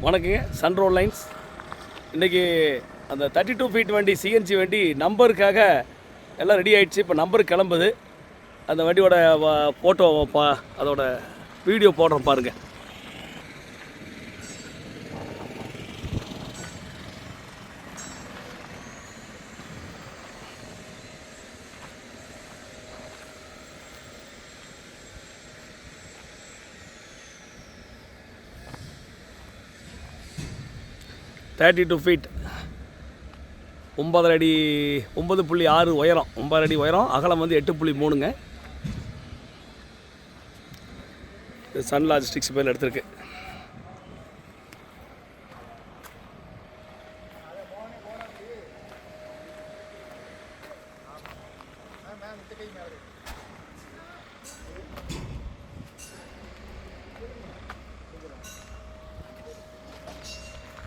வணக்கங்க. சன்ரோட் லைன்ஸ். இன்றைக்கி அந்த 32 ஃபீட் வண்டி சிஎன்ஜி வண்டி நம்பருக்காக எல்லாம் ரெடி ஆகிடுச்சு. இப்போ நம்பருக்கு கிளம்புது. அந்த வண்டியோட ஃபோட்டோ அதோட வீடியோ போடுறோம் பாருங்கள். தேர்ட்டி 2 ஃபீட் 9 அடி 9.6 உயரம், 9 அடி உயரம், அகலம் வந்து 8.3ங்க. சன் லாஜிஸ்டிக்ஸ் பேரில் எடுத்திருக்கு.